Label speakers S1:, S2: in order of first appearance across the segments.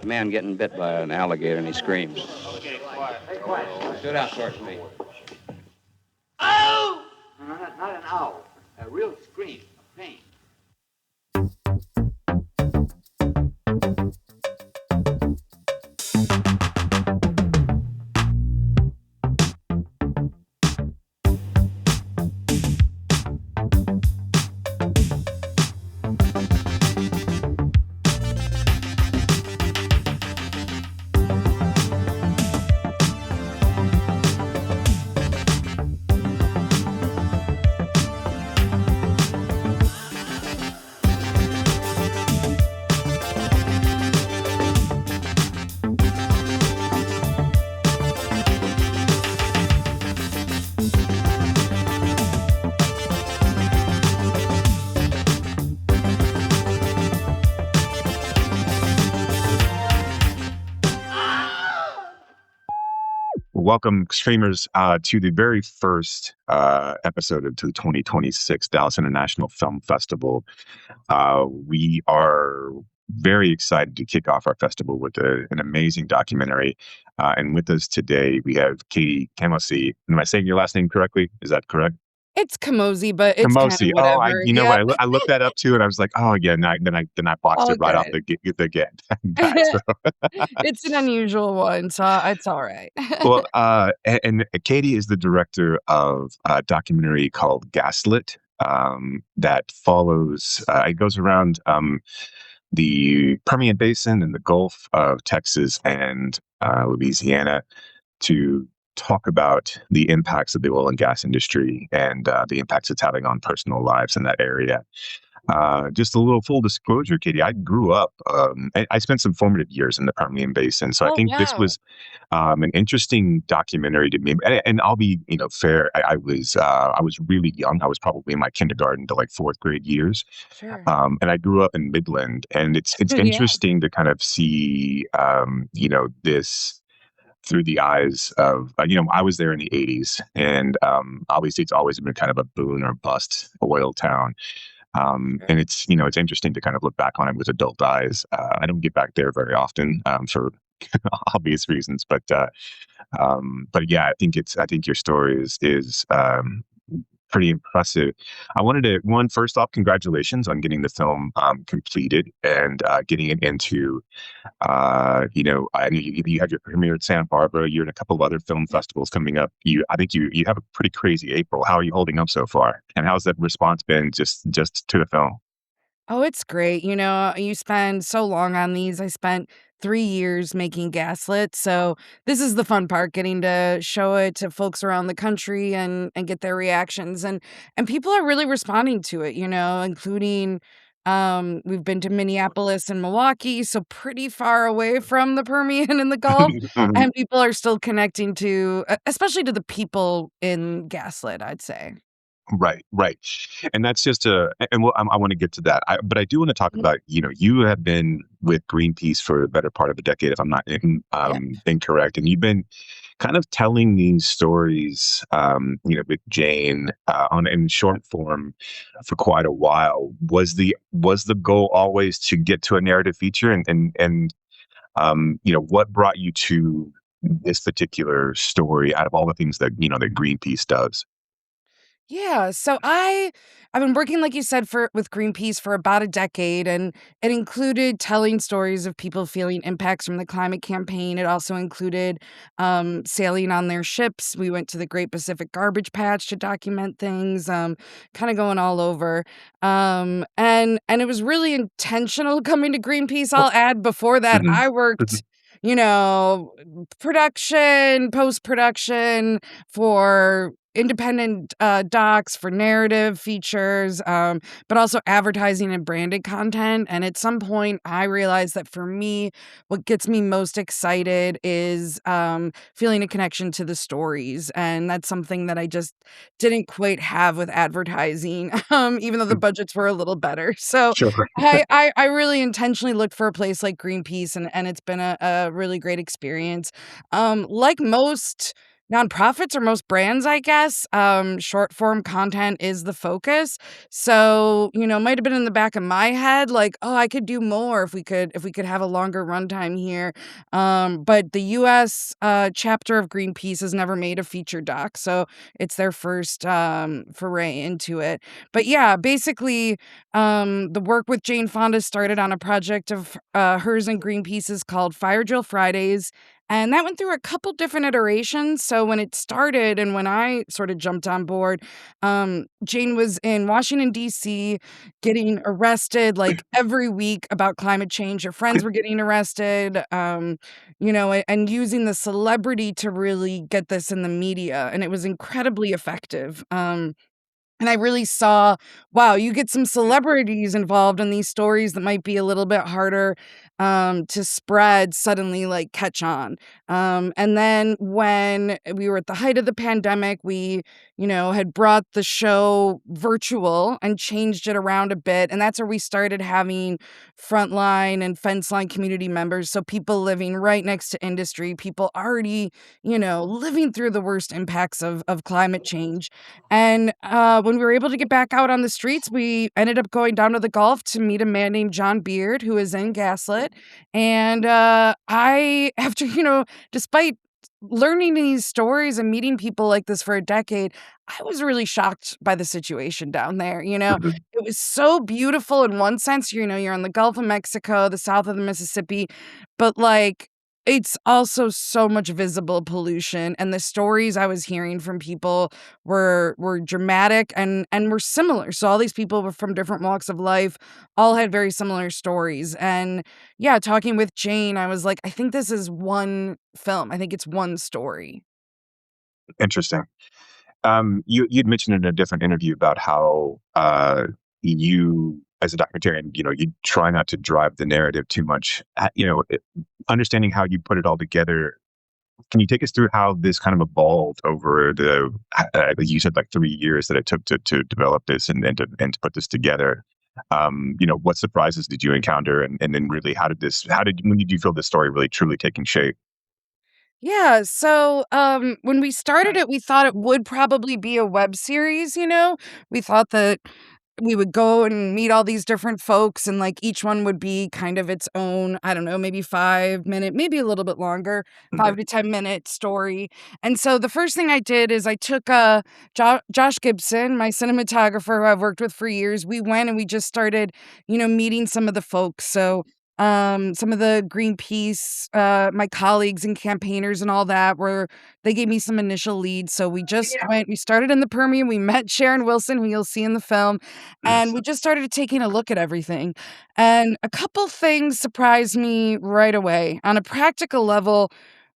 S1: A man getting bit by an alligator and he screams. Stood out towards me.
S2: Ow! No, not an owl. A real scream of pain.
S3: Welcome, streamers, to the very first episode of the 2026 Dallas International Film Festival. We are very excited to kick off our festival with an amazing documentary. And with us today, we have Katie Camosy. Am I saying your last name correctly? Is that correct?
S4: It's Comosy, but it's kind of
S3: Camosy. Oh,
S4: whatever.
S3: you know
S4: Yeah.
S3: what? I looked that up too, and I was like, oh yeah. Then I boxed
S4: All
S3: it right off
S4: good.
S3: the get. Back, so.
S4: It's an unusual one, so it's all right.
S3: Well, and Katie is the director of a documentary called Gaslit that follows. It goes around the Permian Basin and the Gulf of Texas and Louisiana to talk about the impacts of the oil and gas industry and the impacts it's having on personal lives in that area. Just a little full disclosure, Katie, I grew up, I spent some formative years in the Permian Basin. So I
S4: Oh,
S3: think this
S4: wow.
S3: was an interesting documentary to me. And I'll be, fair. I was really young. I was probably in my kindergarten to like fourth grade years.
S4: Sure.
S3: And I grew up in Midland, and it's
S4: Yeah.
S3: interesting to kind of see, this through the eyes of, I was there in the 80s, and obviously it's always been kind of a boom or bust oil town. And it's interesting to kind of look back on it with adult eyes. I don't get back there very often for obvious reasons, but yeah, I think your story is pretty impressive. I wanted to first off, congratulations on getting the film completed and getting it into. I know you had your premiere at Santa Barbara. You're in a couple of other film festivals coming up. I think you have a pretty crazy April. How are you holding up so far? And how's that response been just to the film?
S4: Oh, it's great. You spend so long on these. I spent 3 years making Gaslit. So this is the fun part, getting to show it to folks around the country and get their reactions. And people are really responding to it, including we've been to Minneapolis and Milwaukee, so pretty far away from the Permian and the Gulf. And people are still connecting to, especially to the people in Gaslit, I'd say.
S3: Right. And that's just and I want to get to that. But I do want to talk
S4: Mhm.
S3: about, you have been with Greenpeace for the better part of a decade, if I'm not
S4: Yeah.
S3: incorrect. And you've been kind of telling these stories, with Jane in short form for quite a while. Was the goal always to get to a narrative feature? And what brought you to this particular story out of all the things that, that Greenpeace does?
S4: Yeah, so I've been working, like you said, for with Greenpeace for about a decade, and it included telling stories of people feeling impacts from the climate campaign. It also included sailing on their ships. We went to the Great Pacific Garbage Patch to document things, kind of going all over. And it was really intentional coming to Greenpeace.
S3: Well,
S4: I'll add, before that,
S3: mhm,
S4: I
S3: mhm.
S4: worked, you know, production, post production for independent docs, for narrative features, but also advertising and branded content. And at some point, I realized that for me, what gets me most excited is feeling a connection to the stories. And that's something that I just didn't quite have with advertising, even though the budgets were a little better. So
S3: Sure.
S4: I really intentionally looked for a place like Greenpeace, and it's been a really great experience. Like most nonprofits or most brands, I guess. Short form content is the focus. So, it might have been in the back of my head, like, oh, I could do more if we could have a longer runtime here. But the US chapter of Greenpeace has never made a feature doc, so it's their first foray into it. But yeah, basically, the work with Jane Fonda started on a project of hers and Greenpeace's called Fire Drill Fridays. And that went through a couple different iterations. So when it started and when I sort of jumped on board, Jane was in Washington, D.C., getting arrested like every week about climate change. Her friends were getting arrested, and using the celebrity to really get this in the media. And it was incredibly effective. And I really saw, wow, you get some celebrities involved in these stories that might be a little bit harder to spread, suddenly like catch on. And then when we were at the height of the pandemic, we, had brought the show virtual and changed it around a bit. And that's where we started having frontline and fence line community members. So people living right next to industry, people already, living through the worst impacts of climate change. And when we were able to get back out on the streets, we ended up going down to the Gulf to meet a man named John Beard, who is in Gaslit. And after, despite learning these stories and meeting people like this for a decade, I was really shocked by the situation down there.
S3: Mhm.
S4: It was so beautiful in one sense, you're in the Gulf of Mexico, the south of the Mississippi, but like, it's also so much visible pollution, and the stories I was hearing from people were dramatic and were similar. So all these people were from different walks of life, all had very similar stories. And yeah, talking with Jane, I was like, I think this is one film. I think it's one story.
S3: Interesting. You'd mentioned in a different interview about how you, as a documentarian, you try not to drive the narrative too much. Understanding how you put it all together. Can you take us through how this kind of evolved over the, you said like 3 years that it took to develop this and to put this together? What surprises did you encounter, and then really when did you feel this story really truly taking shape?
S4: Yeah, so when we started it, we thought it would probably be a web series, We thought that we would go and meet all these different folks and like each one would be kind of its own, I don't know, maybe 5 minute, maybe a little bit longer,
S3: Mhm.
S4: 5 to 10 minute story. And so the first thing I did is I took Josh Gibson, my cinematographer who I've worked with for years. We went and we just started, meeting some of the folks. So some of the Greenpeace, my colleagues and campaigners and all that they gave me some initial leads. So we started in the Permian. We met Sharon Wilson, who you'll see in the film, and
S3: Nice.
S4: we just started taking a look at everything. And a couple things surprised me right away. On a practical level,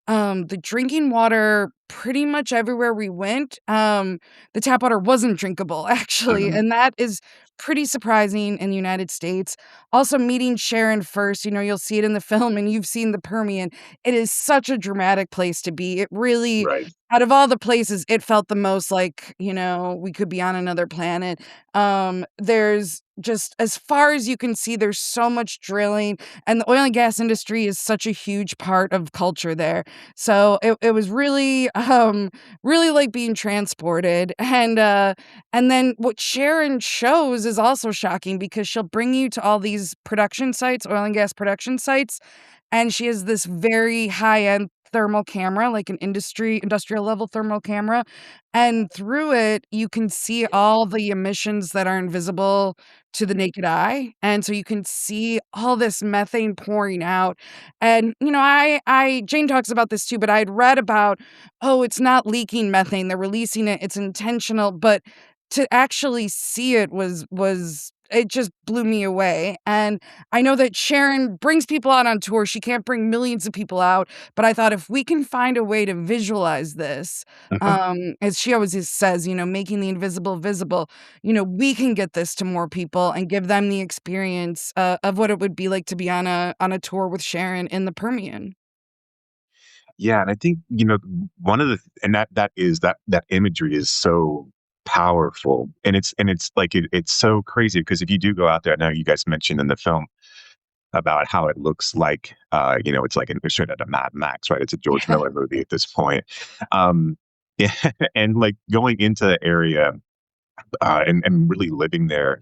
S4: the drinking water pretty much everywhere we went, the tap water wasn't drinkable, actually,
S3: Mhm.
S4: and that is pretty surprising in the United States. Also, meeting Sharon first, you'll see it in the film, and you've seen the Permian. It is such a dramatic place to be. It really,
S3: Right.
S4: out of all the places, it felt the most like, we could be on another planet. There's just, as far as you can see, there's so much drilling, and the oil and gas industry is such a huge part of culture there. So it was really, really like being transported. And then what Sharon shows is also shocking because she'll bring you to all these production sites, oil and gas production sites, and she has this very high-end thermal camera, like an industrial level thermal camera, and through it, you can see all the emissions that are invisible to the naked eye, and so you can see all this methane pouring out, and, I Jane talks about this too, but I'd read about, "Oh, it's not leaking methane, they're releasing it, it's intentional," but to actually see it was it just blew me away. And I know that Sharon brings people out on tour. She can't bring millions of people out, but I thought if we can find a way to visualize this,
S3: Mhm.
S4: as she always says, making the invisible visible, we can get this to more people and give them the experience of what it would be like to be on a tour with Sharon in the Permian.
S3: Yeah, and I think one of the and that imagery is so powerful, and it's like it's so crazy because if you do go out there, I know you guys mentioned in the film about how it looks like, it's like straight out of Mad Max, right? It's a George
S4: Yeah.
S3: Miller movie at this point. Yeah, and like going into the area and really living there,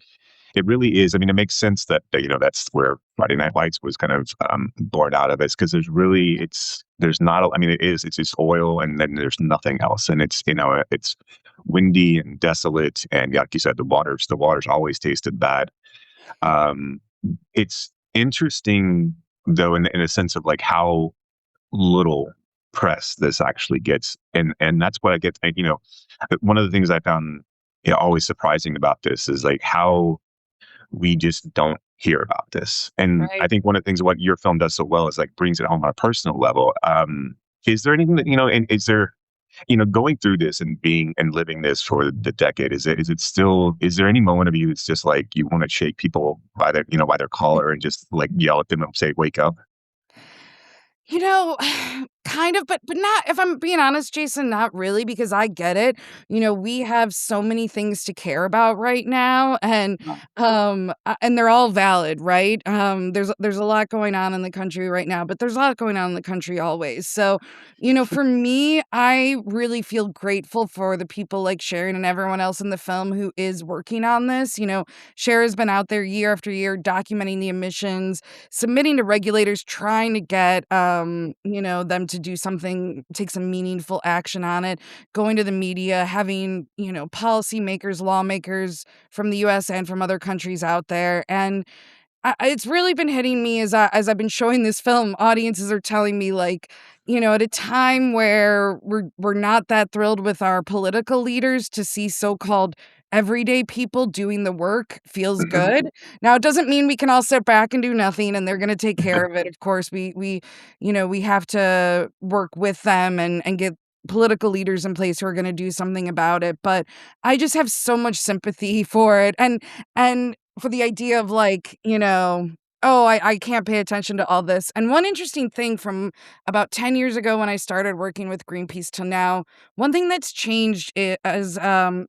S3: it really is. I mean, it makes sense that that's where Friday Night Lights was kind of born out of. It's because there's not. I mean, it's just oil, and then there's nothing else, and it's windy and desolate, and like you said, the water's always tasted bad. Um, it's interesting though, in a sense of like how little press this actually gets, and that's what I get. One of the things I found always surprising about this is like how we just don't hear about this. And I
S4: Right.
S3: think one of the things what your film does so well is like brings it home on a personal level. Is there anything that and is there going through this and being and living this for the decade, is there any moment of you that's just like you want to shake people by their collar and just like yell at them and say wake up?
S4: You know, kind of, but not, if I'm being honest, Jason, not really, because I get it. We have so many things to care about right now, and they're all valid, right? There's a lot going on in the country right now, but there's a lot going on in the country always. So, for me, I really feel grateful for the people like Sharon and everyone else in the film who is working on this. Sharon's been out there year after year documenting the emissions, submitting to regulators, trying to get them to do something, take some meaningful action on it, going to the media, having policymakers, lawmakers from the US and from other countries out there. And it's really been hitting me as I've been showing this film. Audiences are telling me, like, at a time where we're not that thrilled with our political leaders, to see so-called everyday people doing the work feels good. Now, it doesn't mean we can all sit back and do nothing and they're going to take care of it. Of course, we have to work with them and get political leaders in place who are going to do something about it. But I just have so much sympathy for it. And for the idea of, like, oh, I can't pay attention to all this. And one interesting thing from about 10 years ago when I started working with Greenpeace till now, one thing that's changed is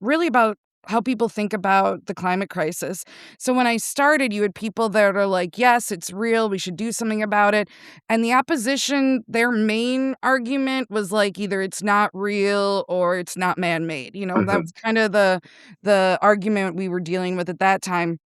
S4: really about how people think about the climate crisis. So when I started, you had people that are like, yes, it's real, we should do something about it. And the opposition, their main argument was like either it's not real or it's not man-made. That was kind of the argument we were dealing with at that time.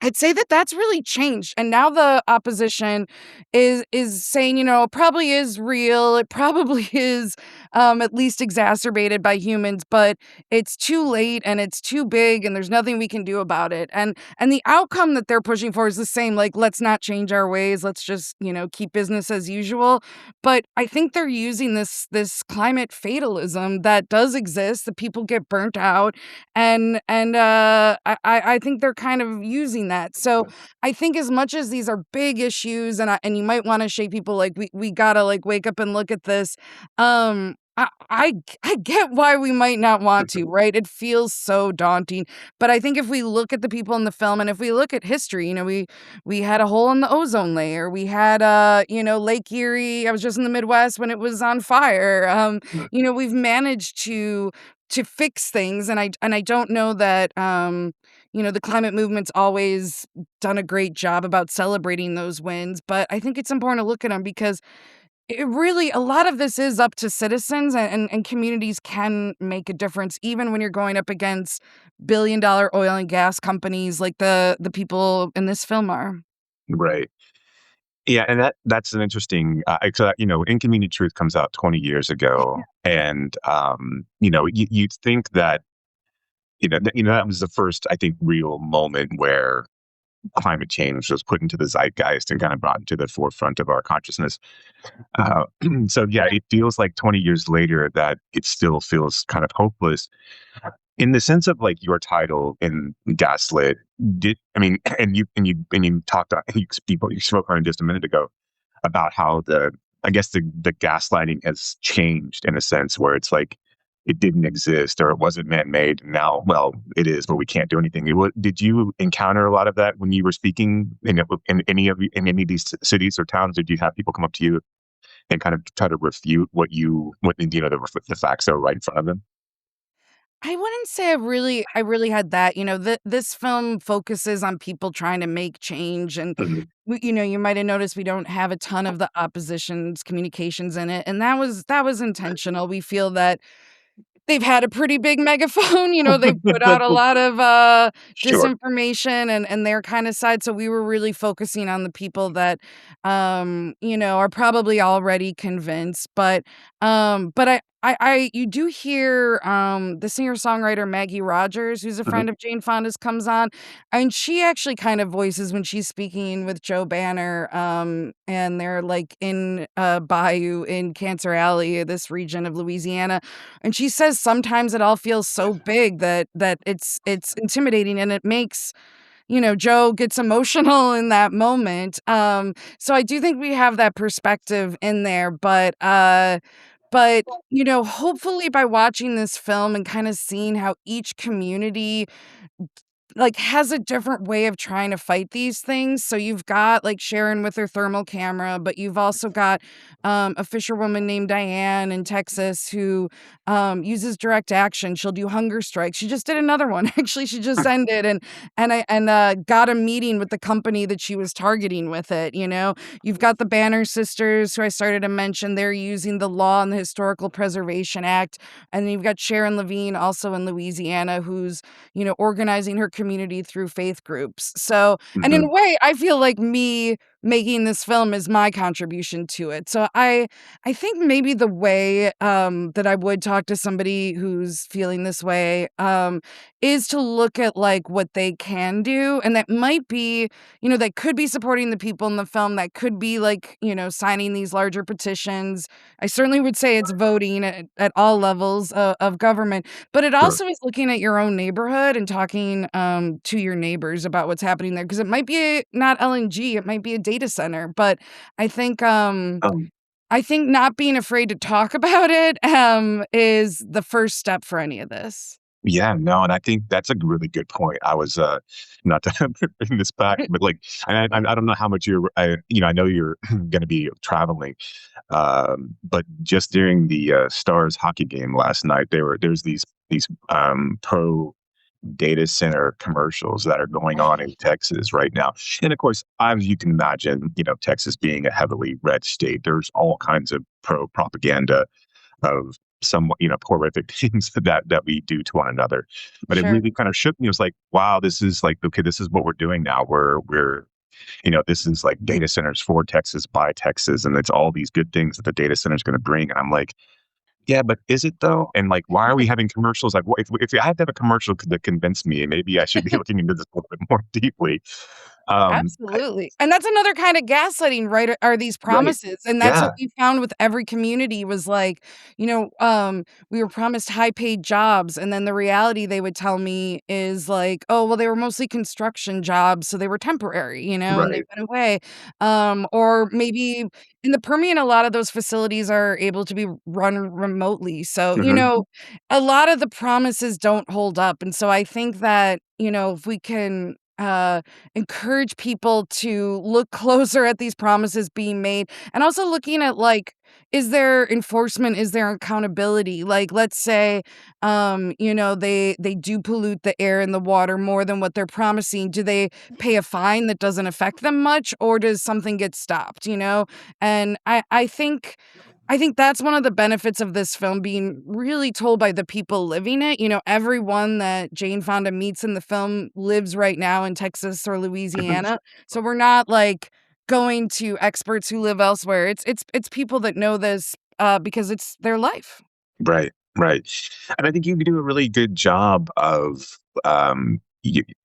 S4: I'd say that that's really changed, and now the opposition is saying, it probably is real, it probably is, at least exacerbated by humans, but it's too late and it's too big and there's nothing we can do about it. And the outcome that they're pushing for is the same, like, let's not change our ways, let's just, keep business as usual. But I think they're using this climate fatalism that does exist, that people get burnt out, and I think they're kind of using that. So I think as much as these are big issues, and you might want to shake people, like, we gotta, like, wake up and look at this. I get why we might not want to, right? It feels so daunting, but I think if we look at the people in the film, and if we look at history, we had a hole in the ozone layer. We had Lake Erie. I was just in the Midwest when it was on fire. We've managed to fix things, and I don't know that the climate movement's always done a great job about celebrating those wins, but I think it's important to look at them because it really, a lot of this is up to citizens, and communities can make a difference even when you're going up against billion-dollar oil and gas companies like the people in this film are.
S3: Right. Yeah, and that's an interesting. Inconvenient Truth comes out 20 years ago, and you'd think that that was the first, I think, real moment where climate change was put into the zeitgeist and kind of brought into the forefront of our consciousness. Uh, so yeah, it feels like 20 years later that it still feels kind of hopeless in the sense of like your title in Gaslit. Did I mean, and you talked you spoke on it just a minute ago about how I guess the gaslighting has changed in a sense where it's like it didn't exist or it wasn't man-made. And now, well, it is, but we can't do anything. Did you encounter a lot of that when you were speaking in any of these cities or towns? Did you have people come up to you and kind of try to refute the facts that were right in front of them?
S4: I wouldn't say I really had that. This film focuses on people trying to make change, and you might have noticed we don't have a ton of the opposition's communications in it, and that was intentional. We feel that they've had a pretty big megaphone, they've put out a lot of,
S3: Sure.
S4: disinformation and their kinda side, so we were really focusing on the people that, are probably already convinced, but I you do hear, the singer-songwriter Maggie Rogers, who's a
S3: Mhm.
S4: friend of Jane Fonda's, comes on, and she actually kind of voices when she's speaking with Joe Banner, and they're, like, in a bayou in Cancer Alley, this region of Louisiana, and she says sometimes it all feels so big that it's intimidating, and it makes Joe gets emotional in that moment. So I do think we have that perspective in there, but hopefully by watching this film and kind of seeing how each community like, has a different way of trying to fight these things. So you've got, like, Sharon with her thermal camera, but you've also got, a fisherwoman named Diane in Texas who, uses direct action. She'll do hunger strikes. She just did another one. Actually, she just ended and got a meeting with the company that she was targeting with it. You've got the Banner sisters, who I started to mention. They're using the law and the Historical Preservation Act, and then you've got Sharon Levine also in Louisiana, who's organizing her community through faith groups. So, and in a
S3: Mhm.
S4: way, I feel like me making this film is my contribution to it. So I think maybe the way that I would talk to somebody who's feeling this way is to look at like what they can do, and that might be, that could be supporting the people in the film, that could be like, signing these larger petitions. I certainly would say it's voting at all levels of government, but it
S3: Sure.
S4: also is looking at your own neighborhood and talking, to your neighbors about what's happening there, because it might be not LNG, it might be a data center, but I think, um
S3: Um,
S4: I think not being afraid to talk about it, is the first step for any of this.
S3: yeah, no, and I think that's a really good point. I was, not to bring this back, but, like, I don't know how much I know you're gonna be traveling, but just during the, Stars hockey game last night, there's these, pro data center commercials that are going on in Texas right now. And of course, as you can imagine, Texas being a heavily red state, there's all kinds of pro propaganda of some, horrific things that we do to one another. But it
S4: Sure.
S3: really kind of shook me. It was like, wow, this is like, okay, this is what we're doing now. This is like data centers for Texas by Texas, and it's all these good things that the data center is going to bring. And I'm like, yeah, but is it though? And like, why are we having commercials? Like, if I had to have a commercial that convinced me, maybe I should be looking into this a little bit more deeply. I,
S4: Absolutely, and that's another kind of gaslighting, right, are these
S3: right.
S4: promises, and that's what
S3: Yeah.
S4: we found with every community was like, we were promised high-paid jobs, and then the reality they would tell me is like, "Oh, well, they were mostly construction jobs, so they were temporary, and they
S3: Right.
S4: went away." Or maybe in the Permian, a lot of those facilities are able to be run remotely, so,
S3: Hmm.
S4: a lot of the promises don't hold up, and so I think that, if we can, encourage people to look closer at these promises being made, and also looking at like, is there enforcement, is there accountability? Like, let's say, they do pollute the air and the water more than what they're promising. Do they pay a fine that doesn't affect them much, or does something get stopped? And I think that's one of the benefits of this film being really told by the people living it. Everyone that Jane Fonda meets in the film lives right now in Texas or Louisiana. So we're not like going to experts who live elsewhere. It's people that know this because it's their life.
S3: Right. Right. And I think you do a really good job of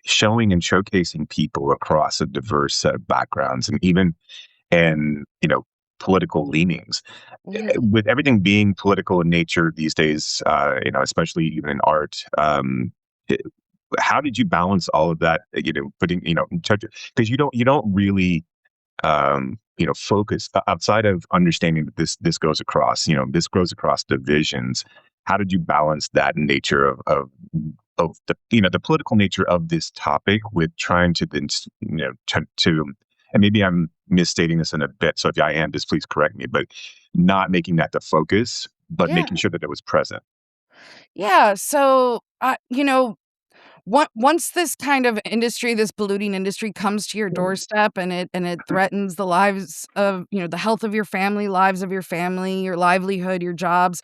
S3: showing and showcasing people across a diverse set of backgrounds and political leanings.
S4: Yeah.
S3: With everything being political in nature these days, especially even in art, it, how did you balance all of that? Putting because you don't really focus outside of understanding that this goes across, this goes across divisions. How did you balance that nature of the the political nature of this topic with trying to then to and maybe I'm misstating this in a bit, so if I am, just please correct me, but not making that the focus, but
S4: Yeah.
S3: making sure that it was present.
S4: Yeah. So, once this kind of industry, this polluting industry comes to your doorstep and it threatens the lives of, the health of your family, lives of your family, your livelihood, your jobs,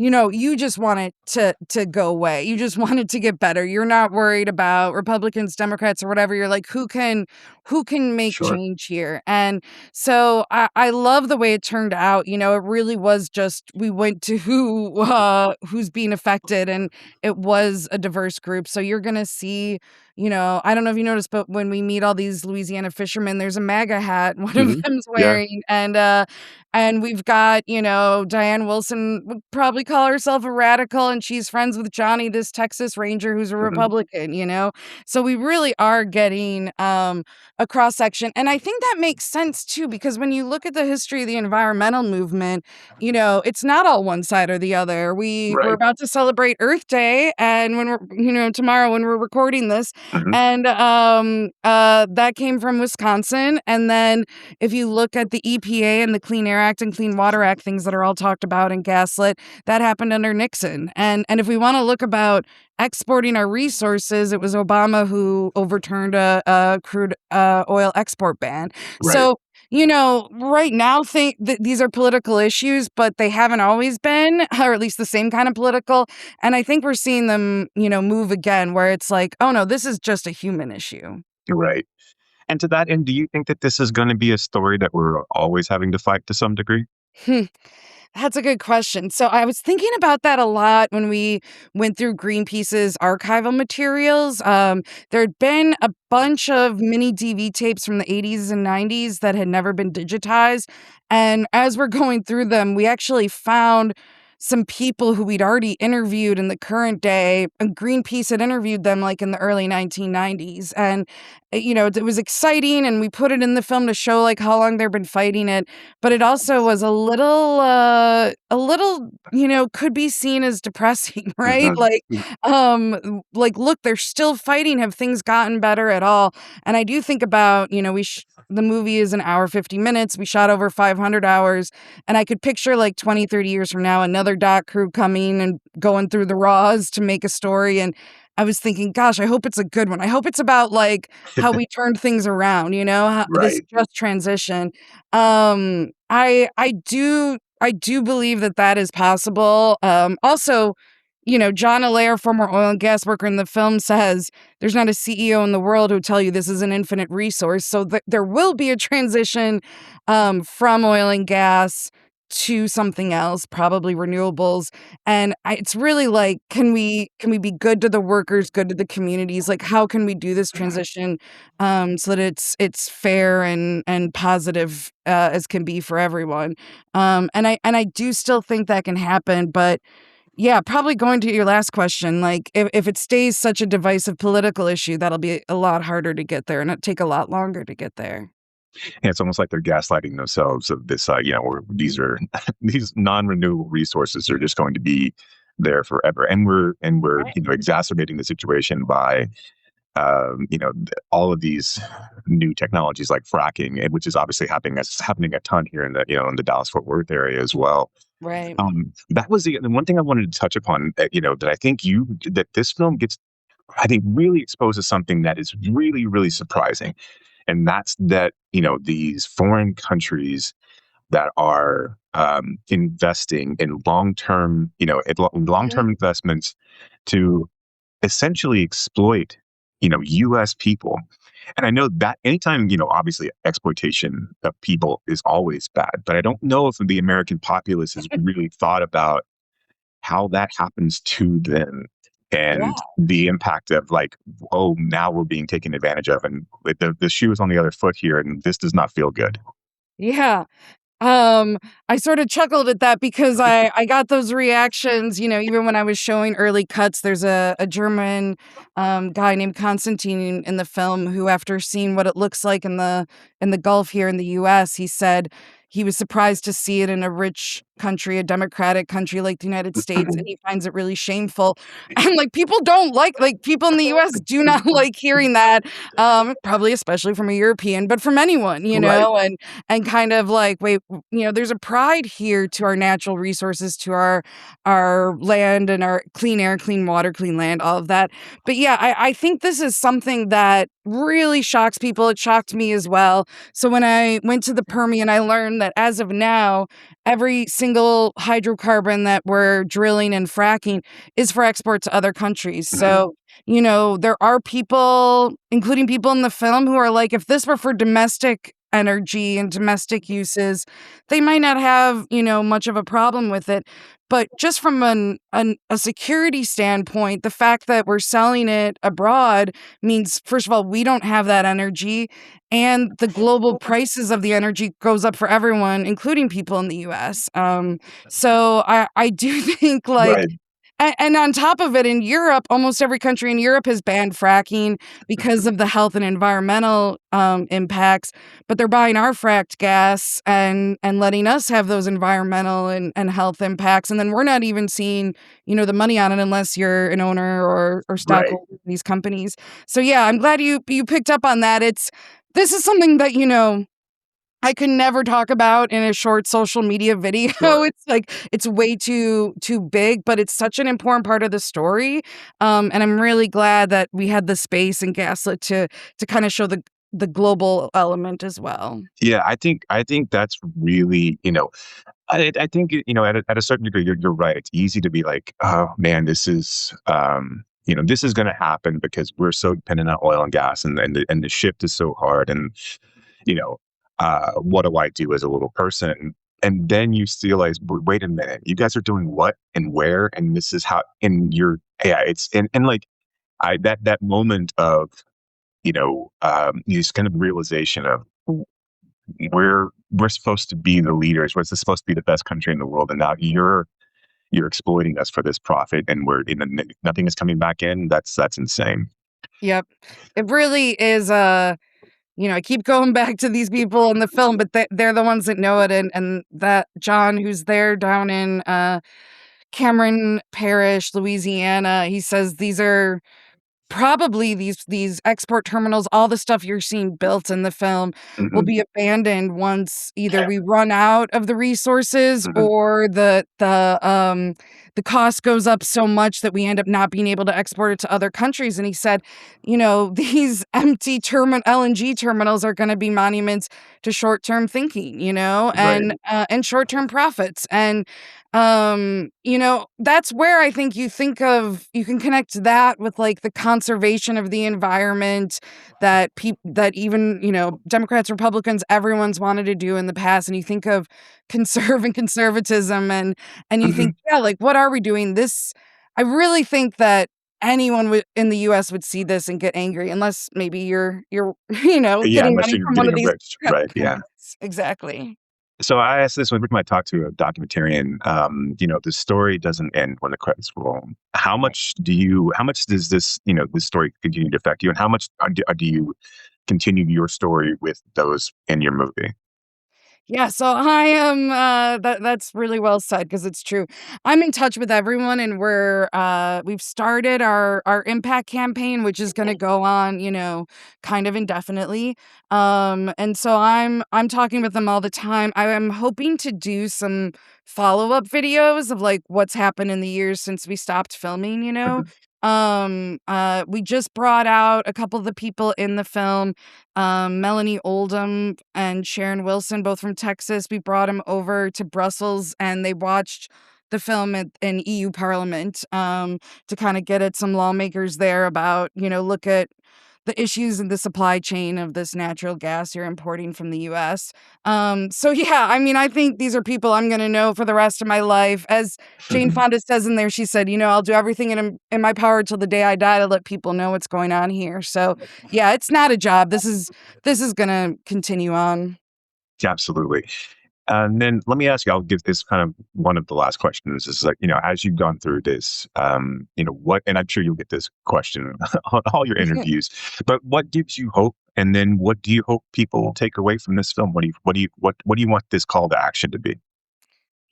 S4: you just want it to go away. You just want it to get better. You're not worried about Republicans, Democrats, or whatever. You're like, who can make
S3: Sure.
S4: change here? And so I love the way it turned out. It really was just we went to who's being affected, and it was a diverse group. So you're gonna see, I don't know if you noticed, but when we meet all these Louisiana fishermen, there's a MAGA hat one of
S3: Hmm.
S4: them's
S3: Yeah.
S4: wearing, and we've got, Diane Wilson would probably call herself a radical, and she's friends with Johnny, this Texas Ranger who's a
S3: Hmm.
S4: Republican. So we really are getting a cross section. And I think that makes sense too, because when you look at the history of the environmental movement, it's not all one side or the other. We're
S3: Right.
S4: about to celebrate Earth Day, and when we're, tomorrow when we're recording this,
S3: Hmm.
S4: and that came from Wisconsin. And then if you look at the EPA and the Clean Air Act and Clean Water Act, things that are all talked about in Gaslit, that happened under Nixon. And if we want to look about exporting our resources, it was Obama who overturned a crude oil export ban.
S3: Right.
S4: So, right now, think that these are political issues, but they haven't always been, or at least the same kind of political. And I think we're seeing them, move again, where it's like, oh no, this is just a human issue.
S3: Right. And to that end, do you think that this is going to be a story that we're always having to fight to some degree?
S4: Hmm. That's a good question. So I was thinking about that a lot when we went through Greenpeace's archival materials. There had been a bunch of mini DV tapes from the 80s and 90s that had never been digitized. And as we're going through them, we actually found some people who we'd already interviewed in the current day, and Greenpeace had interviewed them like in the early 1990s. And, it was exciting, and we put it in the film to show like how long they've been fighting it. But it also was a little, could be seen as depressing, right?
S3: Hmm.
S4: Like, look, they're still fighting. Have things gotten better at all? And I do think about, the movie is an hour, 50 minutes. We shot over 500 hours. And I could picture like 20, 30 years from now, another doc crew coming and going through the raws to make a story. And I was thinking, gosh, I hope it's a good one. I hope it's about like how we turned things around, this
S3: Right.
S4: just transition. I do believe that is possible. Also, John Allaire, former oil and gas worker in the film, says there's not a CEO in the world who'll tell you this is an infinite resource. So there will be a transition from oil and gas to something else, probably renewables. And it's really like, can we be good to the workers, good to the communities? Like, how can we do this transition so that it's fair and positive as can be for everyone? And I do still think that can happen, but yeah, probably going to your last question, like if it stays such a divisive political issue, that'll be a lot harder to get there, and it'll take a lot longer to get there.
S3: And it's almost like they're gaslighting themselves of this, where these are these non-renewable resources are just going to be there forever, and we're
S4: Right.
S3: exacerbating the situation by all of these new technologies like fracking, which is obviously happening a ton here in the Dallas Fort Worth area as well.
S4: Right.
S3: That was the one thing I wanted to touch upon. That I think that this film gets, I think, really exposes something that is really, really surprising, and that's that these foreign countries that are investing in long-term, long-term investments to essentially exploit, U.S. people. And I know that anytime, obviously exploitation of people is always bad, but I don't know if the American populace has really thought about how that happens to them
S4: Yeah.
S3: and the impact of like, oh, now we're being taken advantage of, and the shoe is on the other foot here, and this does not feel good.
S4: Yeah. I sort of chuckled at that because I got those reactions, even when I was showing early cuts. There's a German guy named Konstantin in the film who, after seeing what it looks like in the Gulf here in the US, he said he was surprised to see it in a rich country, a democratic country like the United States, and he finds it really shameful. And like people don't like people in the US do not like hearing that, probably especially from a European, but from anyone,
S3: Right.
S4: and kind of like, wait, there's a pride here to our natural resources, to our land and our clean air, clean water, clean land, all of that. But yeah, I think this is something that really shocks people. It shocked me as well. So when I went to the Permian, I learned that as of now, every single hydrocarbon that we're drilling and fracking is for export to other countries. So, there are people, including people in the film, who are like, if this were for domestic energy and domestic uses, they might not have, much of a problem with it. But just from a security standpoint, the fact that we're selling it abroad means, first of all, we don't have that energy, and the global prices of the energy goes up for everyone, including people in the US. So I do think, like,
S3: Right.
S4: and on top of it, in Europe, almost every country in Europe has banned fracking because of the health and environmental impacts. But they're buying our fracked gas and letting us have those environmental and health impacts. And then we're not even seeing, the money on it unless you're an owner or
S3: Right.
S4: stockholder in these companies. So yeah, I'm glad you picked up on that. This is something that, I could never talk about in a short social media video.
S3: Sure.
S4: It's like, it's way too big, but it's such an important part of the story. And I'm really glad that we had the space in Gaslit to kind of show the global element as well.
S3: Yeah, I think that's really, I think, at a certain degree, you're right. It's easy to be like, oh man, this is this is going to happen because we're so dependent on oil and gas, and the shift is so hard, and you know, what do I do as a little person? And then you realize, wait a minute, you guys are doing what and where, and this is how. And it's and like that moment of this kind of realization of we're supposed to be the leaders. We're supposed to be the best country in the world, and now you're exploiting us for this profit, and nothing is coming back in. That's insane.
S4: Yep. It really is. I keep going back to these people in the film, but they're the ones that know it. And that John, who's there down in Cameron Parish, Louisiana, he says these are probably these export terminals, all the stuff you're seeing built in the film will
S3: Hmm.
S4: be abandoned once either we run out of the resources
S3: Hmm.
S4: or the cost goes up so much that we end up not being able to export it to other countries. And he said, these empty LNG terminals are going to be monuments to short-term thinking,
S3: Right.
S4: and short-term profits. And that's where I think you can connect that with like the conservation of the environment that even, Democrats, Republicans, everyone's wanted to do in the past. And you think of conservatism and you think,
S3: Hmm.
S4: yeah, like, what are we doing? I really think that anyone in the US would see this and get angry, unless maybe you're,
S3: Yeah,
S4: getting
S3: unless
S4: money
S3: you're
S4: from one
S3: getting
S4: of these
S3: enriched. Right. Yeah.
S4: companies. Exactly.
S3: So I asked this when I talked to a documentarian. The story doesn't end when the credits roll. How much does this story continue to affect you, and how much do you continue your story with those in your movie?
S4: Yeah, so I am that's really well said because it's true. I'm in touch with everyone, and we've started our impact campaign, which is going to go on, kind of indefinitely. And so I'm talking with them all the time. I am hoping to do some follow-up videos of like what's happened in the years since we stopped filming,
S3: Mhm.
S4: We just brought out a couple of the people in the film, Melanie Oldham and Sharon Wilson, both from Texas. We brought them over to Brussels, and they watched the film in EU Parliament, to kind of get at some lawmakers there about, look at the issues in the supply chain of this natural gas you're importing from the US. So yeah, I mean, I think these are people I'm going to know for the rest of my life. As Jane Fonda says in there, she said, I'll do everything in my power till the day I die to let people know what's going on here. So yeah, it's not a job. This is going to continue on.
S3: Absolutely. And then let me ask you, I'll give this kind of one of the last questions is like, as you've gone through this, what, and I'm sure you'll get this question on all your interviews, but what gives you hope? And then what do you hope people will take away from this film? What do you want this call to action to be?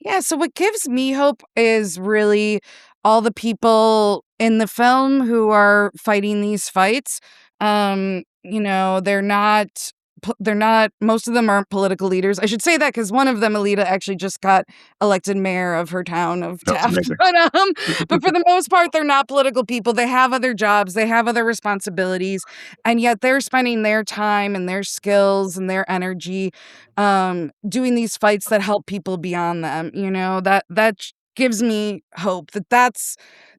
S4: Yeah, so what gives me hope is really all the people in the film who are fighting these fights. They're not most of them aren't political leaders. I should say that because one of them, Alita, actually just got elected mayor of her town of
S3: That's
S4: Taft.
S3: amazing.
S4: But for the most part, they're not political people. They have other jobs, they have other responsibilities, and yet they're spending their time and their skills and their energy doing these fights that help people beyond them. That gives me hope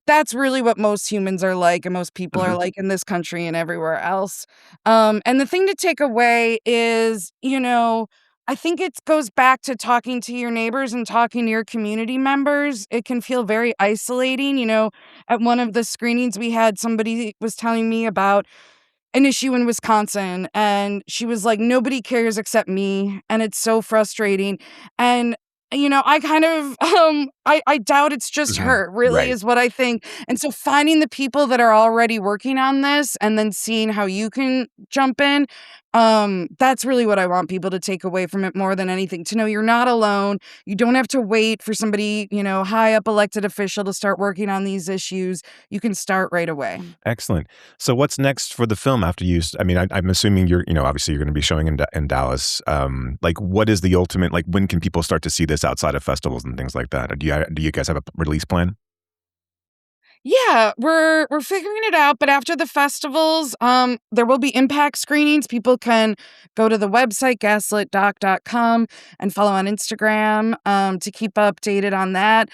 S4: that's really what most humans are like and most people are
S3: Mhm.
S4: like in this country and everywhere else. And the thing to take away is, I think it goes back to talking to your neighbors and talking to your community members. It can feel very isolating. At one of the screenings we had, somebody was telling me about an issue in Wisconsin, and she was like, "Nobody cares except me," and it's so frustrating. And I kind of I doubt it's just
S3: Mhm.
S4: her, really,
S3: Right.
S4: is what I think. And so finding the people that are already working on this and then seeing how you can jump in, that's really what I want people to take away from it more than anything. To know you're not alone. You don't have to wait for somebody, high up elected official to start working on these issues. You can start right away.
S5: Excellent. So what's next for the film after I mean, I'm assuming obviously you're going to be showing in Dallas. Like, what is the ultimate, like, when can people start to see this outside of festivals and things like that? Do you guys have a release plan?
S4: Yeah, we're figuring it out, but after the festivals, there will be impact screenings. People can go to the website gaslitdoc.com and follow on Instagram to keep updated on that.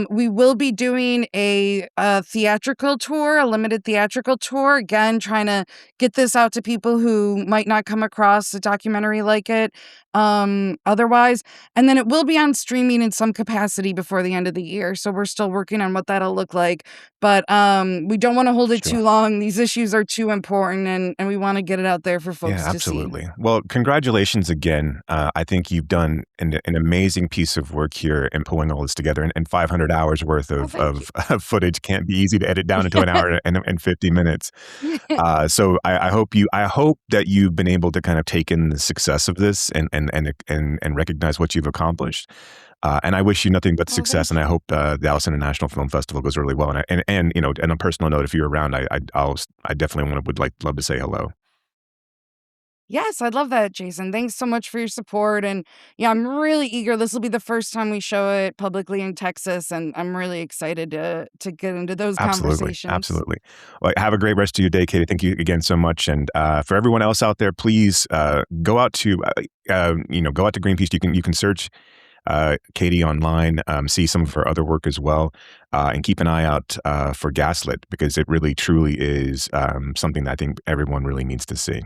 S4: We will be doing a theatrical tour, a limited theatrical tour, again trying to get this out to people who might not come across a documentary like it otherwise. And then it will be on streaming in some capacity before the end of the year. So we're still working on what that'll look like. But we don't want to hold it too
S5: Sure.
S4: long. These issues are too important, and we want to get it out there for
S5: Yeah,
S4: folks to see.
S5: absolutely. Well, congratulations again. I think you've done an amazing piece of work here in pulling all this together. And 500 hours worth
S4: Oh,
S5: of,
S4: thank you.
S5: of footage can't be easy to edit down into an hour and 50 minutes. So I hope that you've been able to kind of take in the success of this and recognize what you've accomplished. And I wish you nothing but
S4: Oh,
S5: success.
S4: thank
S5: And I
S4: you.
S5: hope the Dallas International Film Festival goes really well. And on a personal note, if you're around, I definitely would love to say hello.
S4: Yes, I'd love that, Jason. Thanks so much for your support. And yeah, I'm really eager. This will be the first time we show it publicly in Texas, and I'm really excited to get into those
S5: Absolutely.
S4: conversations.
S5: Absolutely. Well, have a great rest of your day, Katie. Thank you again so much. And for everyone else out there, please go out to Greenpeace. You can search Katie online, see some of her other work as well, and keep an eye out for Gaslit, because it really truly is something that I think everyone really needs to see.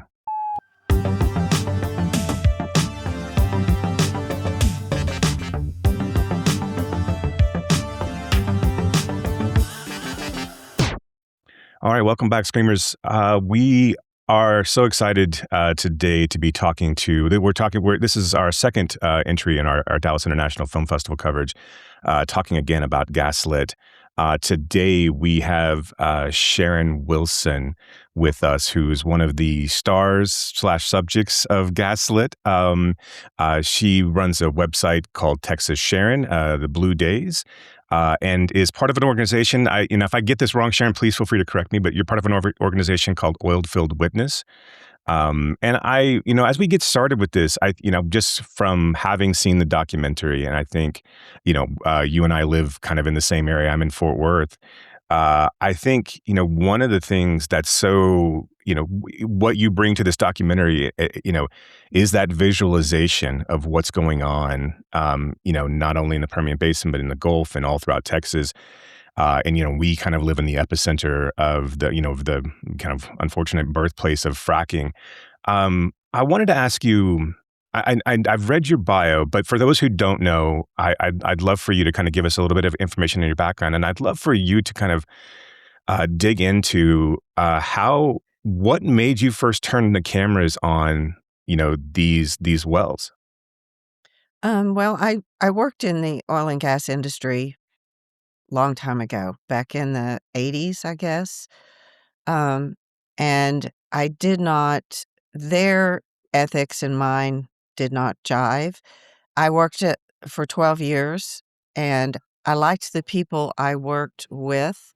S5: All right, welcome back, Screamers. We are so excited today to be talking to. This is our second entry in our Dallas International Film Festival coverage, talking again about Gaslit. Today we have Sharon Wilson with us, who's one of the stars/subjects of Gaslit. She runs a website called Texas Sharon, the Blue Days. And is part of an organization. If I get this wrong, Sharon, please feel free to correct me. But you're part of an organization called Oil-Filled Witness. And as we get started with this, just from having seen the documentary, and I think, you and I live kind of in the same area. I'm in Fort Worth. I think, one of the things that's so, what you bring to this documentary, is that visualization of what's going on, not only in the Permian Basin, but in the Gulf and all throughout Texas. And we kind of live in the epicenter of the kind of unfortunate birthplace of fracking. I wanted to ask you, I've read your bio, but for those who don't know, I'd love for you to kind of give us a little bit of information in your background, and I'd love for you to kind of dig into what made you first turn the cameras on, these wells.
S6: Well, I worked in the oil and gas industry long time ago, back in the 80s, I guess. Um, and I did not, their ethics and mine did not jive. I worked for 12 years, and I liked the people I worked with.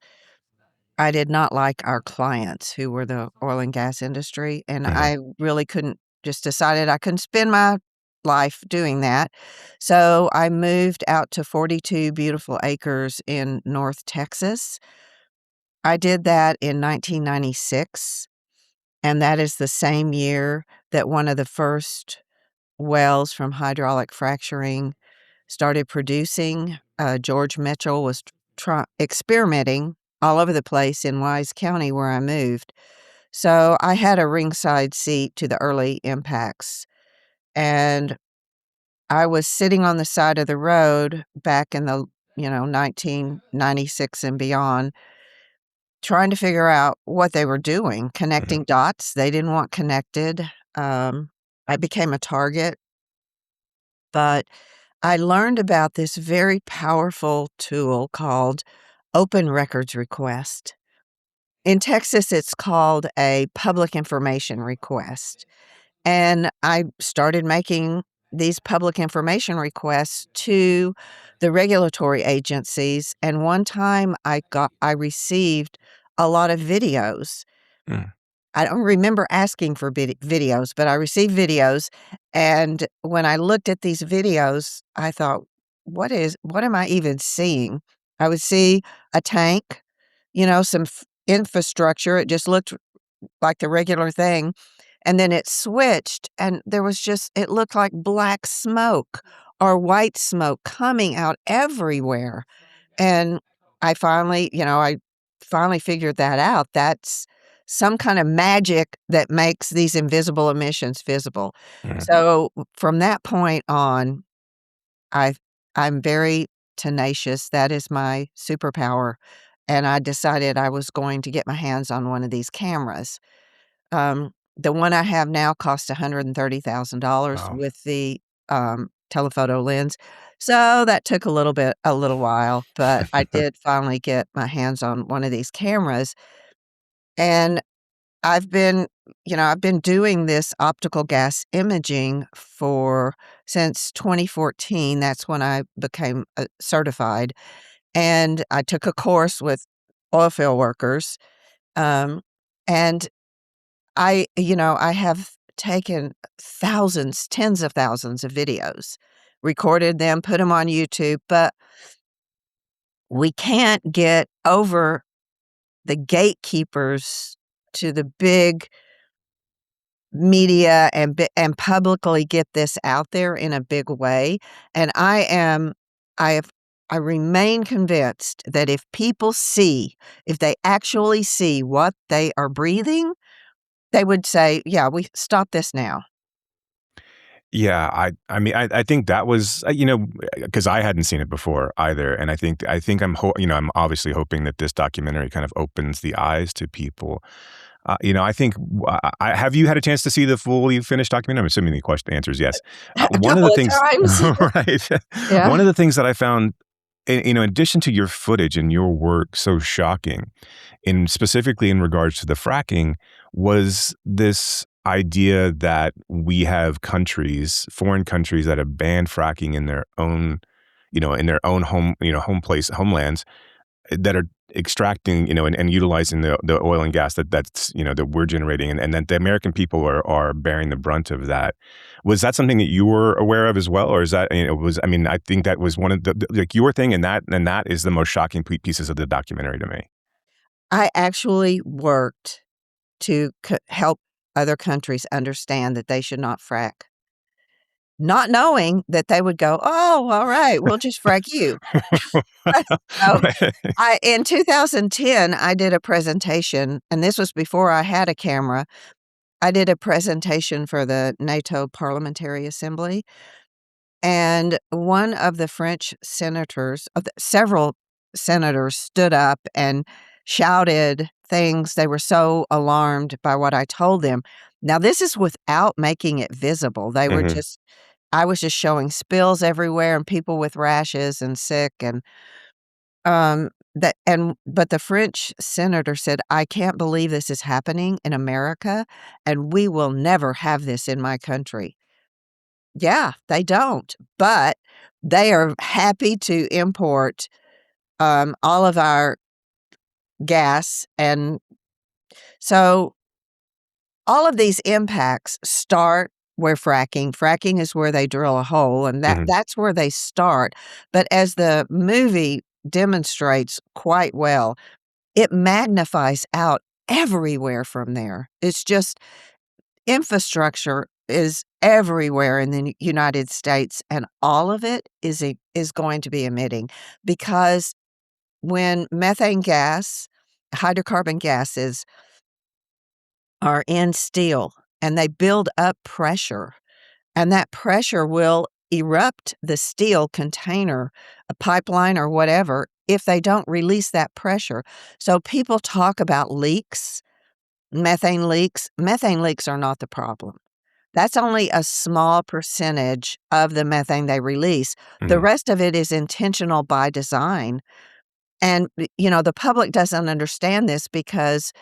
S6: I did not like our clients, who were the oil and gas industry, and
S5: Mhm.
S6: I really couldn't just decided I couldn't spend my life doing that. So I moved out to 42 beautiful acres in North Texas. I did that in 1996, and that is the same year that one of the first wells from hydraulic fracturing started producing. George Mitchell was experimenting all over the place in Wise County where I moved. So I had a ringside seat to the early impacts. And I was sitting on the side of the road back in the, 1996 and beyond, trying to figure out what they were doing, connecting dots. They didn't want connected. I became a target, but I learned about this very powerful tool called Open Records Request. In Texas, it's called a public information request. And I started making these public information requests to the regulatory agencies. And one time I received a lot of videos.
S5: Mm.
S6: I don't remember asking for videos, but I received videos. And when I looked at these videos, I thought, what am I even seeing? I would see a tank, some infrastructure. It just looked like the regular thing. And then it switched, and it looked like black smoke or white smoke coming out everywhere. And I finally figured that out. That's some kind of magic that makes these invisible emissions visible.
S5: Mm.
S6: So from that point on, I'm very tenacious. That is my superpower. And I decided I was going to get my hands on one of these cameras. The one I have now cost $130,000
S5: Wow.
S6: with the telephoto lens. So that took a little while, but I did finally get my hands on one of these cameras. And I've been doing this optical gas imaging since 2014. That's when I became certified. And I took a course with oilfield workers. And I have taken thousands, tens of thousands of videos, recorded them, put them on YouTube, but we can't get over the gatekeepers to the big media and publicly get this out there in a big way. And I remain convinced that if they actually see what they are breathing, they would say, "Yeah, we stop this now."
S5: Yeah, I mean, I think that was, because I hadn't seen it before either, and I think I'm obviously hoping that this documentary kind of opens the eyes to people. I think, have you had a chance to see the fully finished documentary? I'm assuming the answer is yes.
S6: A
S5: One of the
S6: couple of
S5: things,
S6: times.
S5: right?
S6: Yeah.
S5: One of the things that I found, in addition to your footage and your work, so shocking, specifically in regards to the fracking, was this idea that we have foreign countries that have banned fracking in their own, homelands, that are extracting, and utilizing the oil and gas that we're generating, and that the American people are bearing the brunt of that. Was that something that you were aware of as well, or is that, I think that was one of like your thing, and that is the most shocking pieces of the documentary to me.
S6: I actually worked to help other countries understand that they should not frack, not knowing that they would go, "Oh, all right, we'll just frack you." So, in 2010, I did a presentation, and this was before I had a camera. I did a presentation for the NATO Parliamentary Assembly, and one of the French senators, several senators stood up and shouted things. They were so alarmed by what I told them. Now, this is without making it visible.
S5: Mhm.
S6: I was just showing spills everywhere and people with rashes and sick, and but the French senator said, "I can't believe this is happening in America, and we will never have this in my country." Yeah, they don't, but they are happy to import all of our gas, and so all of these impacts start where fracking is where they drill a hole, and
S5: Mhm.
S6: that's where they start. But as the movie demonstrates quite well, it magnifies out everywhere from there. It's just infrastructure is everywhere in the United States, and all of it is going to be emitting because when methane gas, hydrocarbon gases are in steel and they build up pressure, and that pressure will erupt the steel container, a pipeline or whatever, if they don't release that pressure. So people talk about leaks, methane leaks. Methane leaks are not the problem. That's only a small percentage of the methane they release. The
S5: Mhm.
S6: rest of it is intentional by design. And, the public doesn't understand this because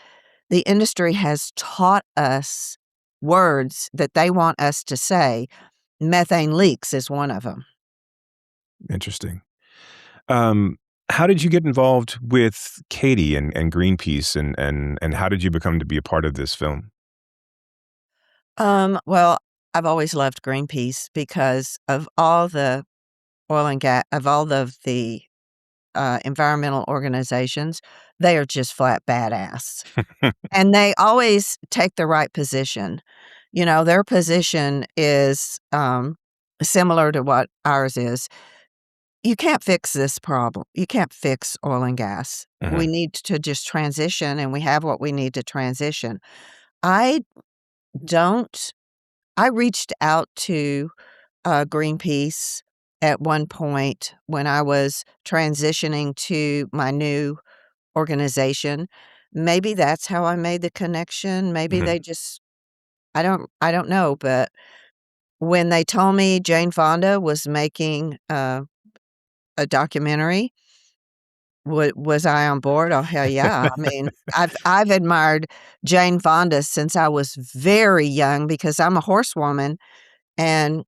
S6: the industry has taught us words that they want us to say. Methane leaks is one of them.
S5: Interesting. Um, how did you get involved with Katie and Greenpeace, and how did you become to be a part of this film?
S6: Well, I've always loved Greenpeace because of all the oil and gas, of all of the environmental organizations, they are just flat badass. And they always take the right position. Their position is similar to what ours is. You can't fix this problem. You can't fix oil and gas. We
S5: Mhm.
S6: need to just transition, and we have what we need to transition. I don't, I reached out to Greenpeace at one point when I was transitioning to my new organization. Maybe that's how I made the connection. Maybe
S5: Mhm.
S6: they just I don't know, but when they told me Jane Fonda was making a documentary, was I on board? Oh, hell yeah. I mean, I've admired Jane Fonda since I was very young because I'm a horsewoman, and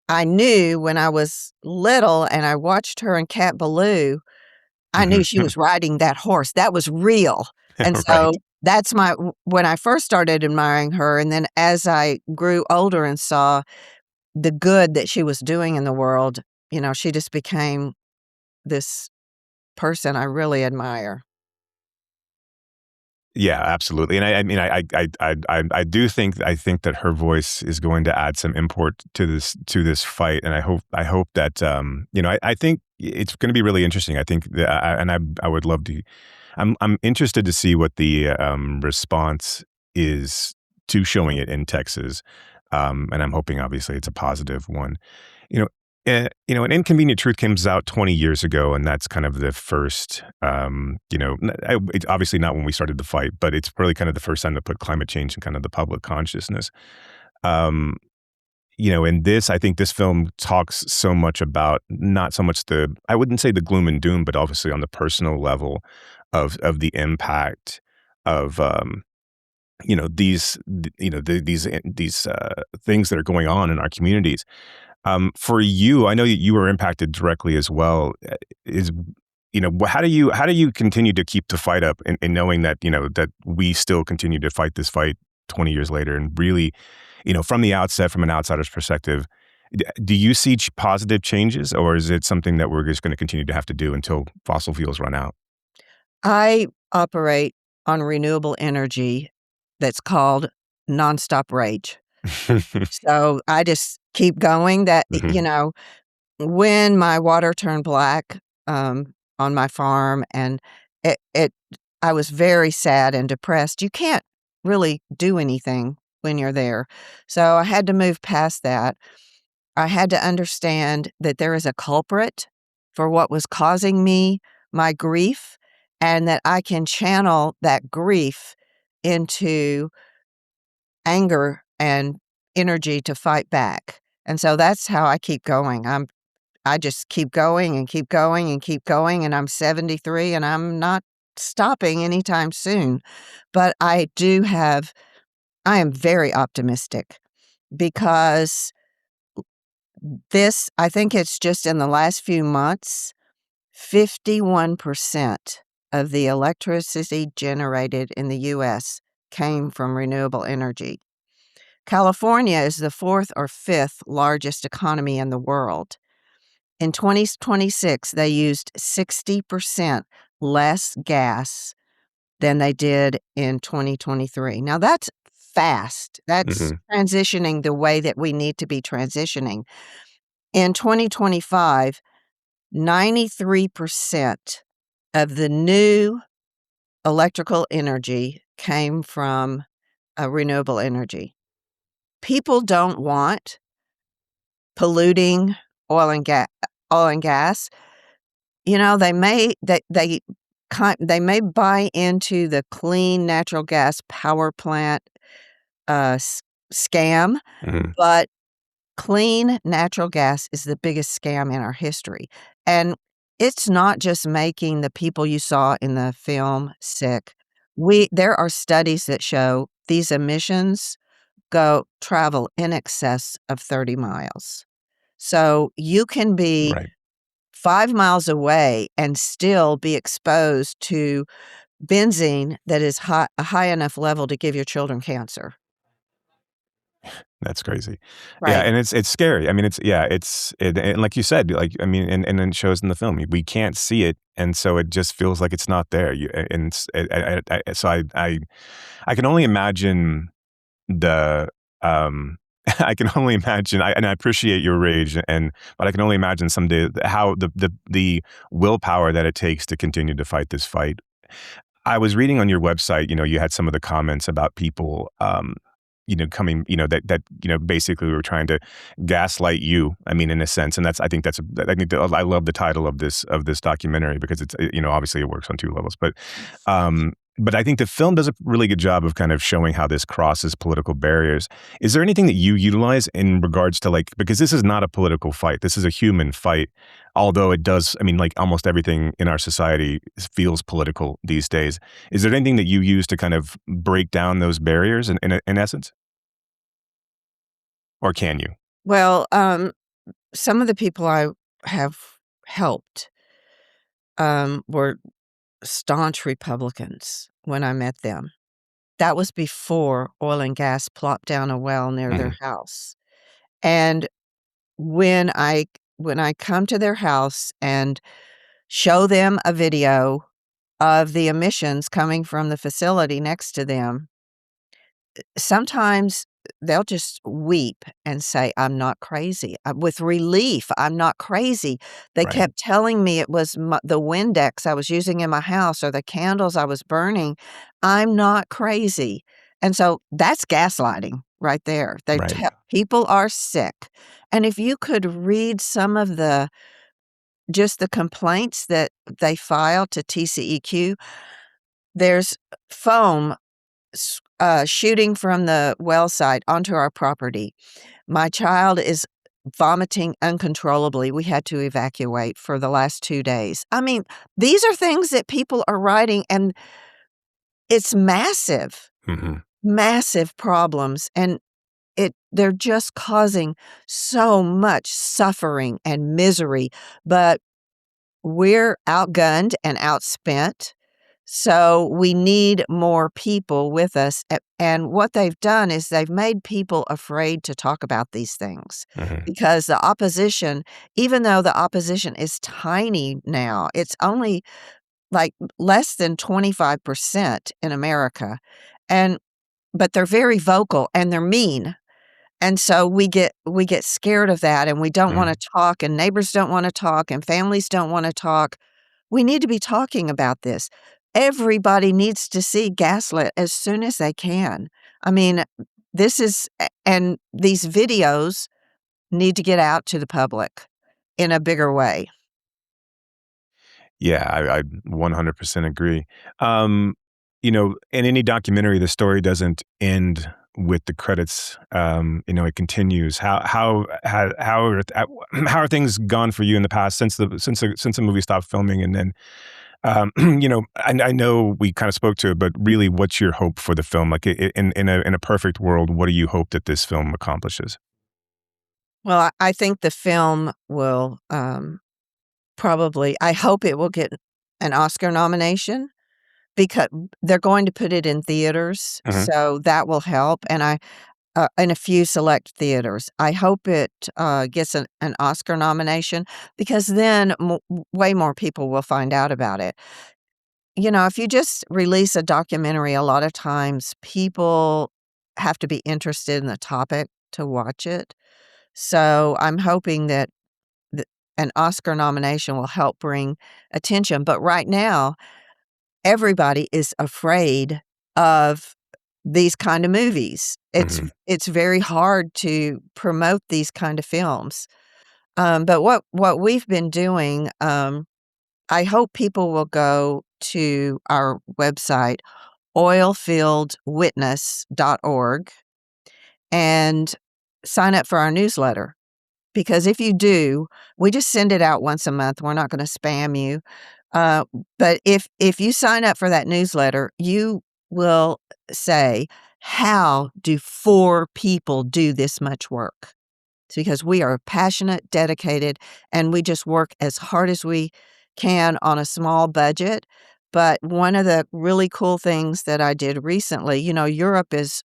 S6: I knew when I was little and I watched her in Cat Ballou, I knew she
S5: Mhm.
S6: was riding that horse. That was real. And
S5: Right.
S6: so that's when I first started admiring her, and then as I grew older and saw the good that she was doing in the world, she just became this person I really admire.
S5: Yeah, absolutely. And I mean, I think that her voice is going to add some import to this fight, and I hope that I think it's going to be really interesting. I think that, I would love to. I'm interested to see what the response is to showing it in Texas, and I'm hoping obviously it's a positive one. You know, An Inconvenient Truth comes out 20 years ago, and that's kind of the first, it's obviously not when we started the fight, but it's really kind of the first time to put climate change in kind of the public consciousness. Um, in this, I think this film talks so much about not so much I wouldn't say the gloom and doom, but obviously on the personal level of the impact of, these things that are going on in our communities. For you, I know that you were impacted directly as well. Is how do you continue to keep the fight up, and knowing that that we still continue to fight this fight 20 years later, and really, from the outset, from an outsider's perspective, do you see positive changes, or is it something that we're just going to continue to have to do until fossil fuels run out?
S6: I operate on renewable energy that's called nonstop rage. So I just keep going
S5: Mhm.
S6: when my water turned black, on my farm, and it I was very sad and depressed. You can't really do anything when you're there. So I had to move past that. I had to understand that there is a culprit for what was causing me my grief, and that I can channel that grief into anger and energy to fight back. And so that's how I keep going. I just keep going and keep going and keep going, and I'm 73 and I'm not stopping anytime soon. But I am very optimistic because I think it's just in the last few months, 51% of the electricity generated in the US came from renewable energy. California is the 4th or 5th largest economy in the world. In 2026, they used 60% less gas than they did in 2023. Now, that's fast. That's transitioning the way that we need to be transitioning. In 2025, 93% of the new electrical energy came from renewable energy. People don't want polluting oil and gas. You know, they may buy into the clean natural gas power plant scam, but clean natural gas is the biggest scam in our history. And it's not just making the people you saw in the film sick. There are studies that show these emissions travel in excess of 30 miles. So you can be 5 miles away and still be exposed to benzene that is a high enough level to give your children cancer.
S5: That's crazy.
S6: Right.
S5: Yeah, and it's scary. I mean, and like you said, like, I mean, and it shows in the film, we can't see it, and so it just feels like it's not there. I can only imagine the I can only imagine, and I appreciate your rage, but I can only imagine someday how the willpower that it takes to continue to fight this fight. I was reading on your website, you had some of the comments about people, coming, that basically were trying to gaslight you. I mean, in a sense, and I think I love the title of this documentary because it's, obviously it works on two levels, but I think the film does a really good job of kind of showing how this crosses political barriers. Is there anything that you utilize in regards to, like, because this is not a political fight, this is a human fight, although it does, I mean, like almost everything in our society feels political these days. Is there anything that you use to kind of break down those barriers in essence? Or can you?
S6: Well, some of the people I have helped were staunch Republicans when I met them. That was before oil and gas plopped down a well near their house. And when I come to their house and show them a video of the emissions coming from the facility next to them, sometimes they'll just weep and say, "I'm not crazy." With relief, "I'm not crazy." They kept telling me it was the Windex I was using in my house or the candles I was burning. I'm not crazy. And so that's gaslighting right there. People are sick. And if you could read some of the complaints that they filed to TCEQ, there's foam shooting from the well site onto our property. My child is vomiting uncontrollably. We had to evacuate for the last 2 days. I mean, these are things that people are writing, and it's massive, massive problems. And they're just causing so much suffering and misery. But we're outgunned and outspent. So we need more people with us. And what they've done is they've made people afraid to talk about these things because the opposition, even though the opposition is tiny now, it's only like less than 25% in America. But they're very vocal and they're mean. And so we get scared of that, and we don't want to talk, and neighbors don't want to talk, and families don't want to talk. We need to be talking about this. Everybody needs to see Gaslit as soon as they can. I mean, and these videos need to get out to the public in a bigger way.
S5: Yeah, I 100% agree. In any documentary, the story doesn't end with the credits. It continues. How are things gone for you in the past since the movie stopped filming? And then, I know we kind of spoke to it, but really, what's your hope for the film? Like in a perfect world, what do you hope that this film accomplishes?
S6: Well, I think the film will I hope it will get an Oscar nomination because they're going to put it in theaters, so that will help, and in a few select theaters. I hope it gets an Oscar nomination, because then way more people will find out about it. You know, if you just release a documentary, a lot of times people have to be interested in the topic to watch it. So I'm hoping that an Oscar nomination will help bring attention. But right now, everybody is afraid of these kind of movies. It's very hard to promote these kind of films. But what we've been doing, I hope people will go to our website, oilfieldwitness.org, and sign up for our newsletter. Because if you do, we just send it out once a month. We're not going to spam you. But if you sign up for that newsletter, you will say, how do 4 people do this much work? It's because we are passionate, dedicated, and we just work as hard as we can on a small budget. But one of the really cool things that I did recently, you know, Europe is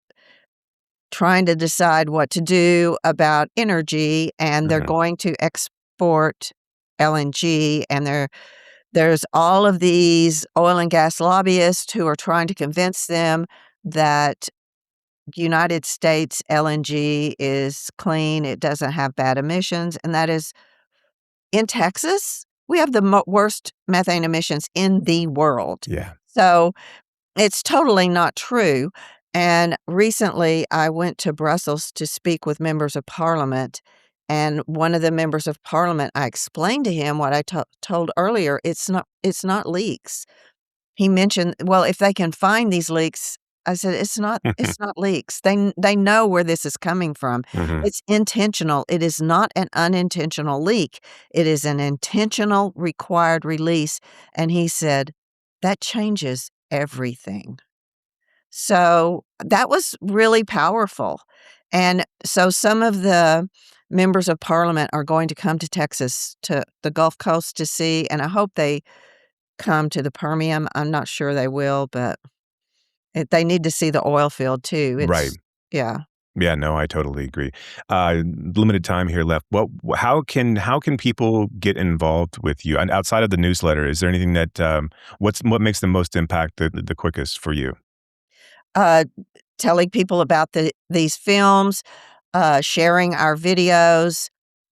S6: trying to decide what to do about energy, and they're going to export LNG, and there's all of these oil and gas lobbyists who are trying to convince them that United States LNG is clean, it doesn't have bad emissions, and that is in Texas. We have the worst methane emissions in the world.
S5: Yeah.
S6: So it's totally not true. And recently I went to Brussels to speak with members of parliament. And one of the members of parliament, I explained to him what I told earlier. It's not leaks. He mentioned, well, if they can find these leaks, I said, it's not leaks. They know where this is coming from. It's intentional. It is not an unintentional leak. It is an intentional required release. And he said, that changes everything. So that was really powerful. And so some of the members of parliament are going to come to Texas, to the Gulf Coast to see, and I hope they come to the Permian. I'm not sure they will, but they need to see the oil field too.
S5: Right.
S6: Yeah.
S5: Yeah, no, I totally agree. Limited time here left. How can people get involved with you? And outside of the newsletter, is there anything that what makes the most impact the quickest for you?
S6: Telling people about these films, sharing our videos,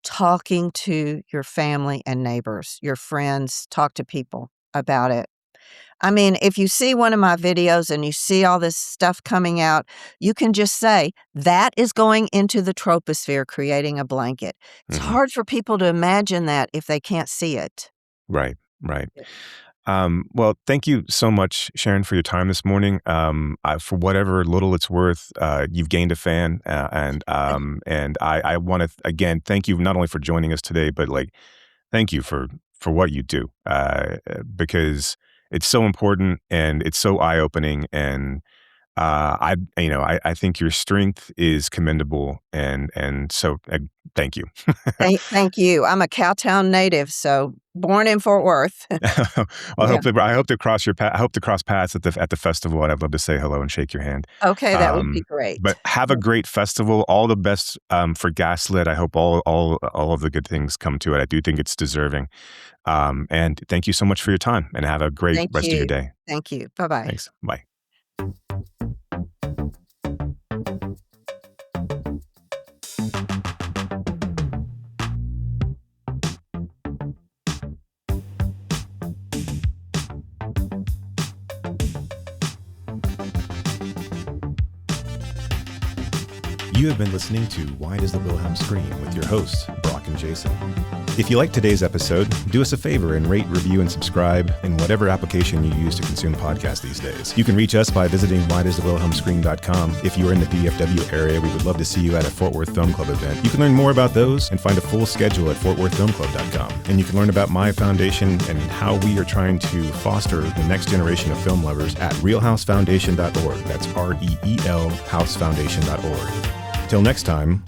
S6: talking to your family and neighbors, your friends, talk to people about it. I mean, if you see one of my videos and you see all this stuff coming out, you can just say, that is going into the troposphere, creating a blanket. It's hard for people to imagine that if they can't see it.
S5: Right. Well, thank you so much, Sharon, for your time this morning. For whatever little it's worth, you've gained a fan, and I want to again thank you not only for joining us today, but thank you for what you do, because it's so important and it's so eye-opening, and I think your strength is commendable, and so thank you.
S6: Thank you. I'm a Cowtown native, so born in Fort Worth.
S5: Well, I hope to cross paths at the festival, and I'd love to say hello and shake your hand.
S6: Okay, that would be great.
S5: But have a great festival. All the best for Gaslit. I hope all of the good things come to it. I do think it's deserving. And thank you so much for your time, and have a great rest of your day.
S6: Thank you. Bye-bye.
S5: Thanks. Bye. You have been listening to Why Does the Wilhelm Scream with your hosts, Brock and Jason. If you liked today's episode, do us a favor and rate, review, and subscribe in whatever application you use to consume podcasts these days. You can reach us by visiting whydoesthewilhelmscream.com. If you are in the DFW area, we would love to see you at a Fort Worth Film Club event. You can learn more about those and find a full schedule at fortworthfilmclub.com. And you can learn about my foundation and how we are trying to foster the next generation of film lovers at realhousefoundation.org. That's REEL housefoundation.org. Till next time,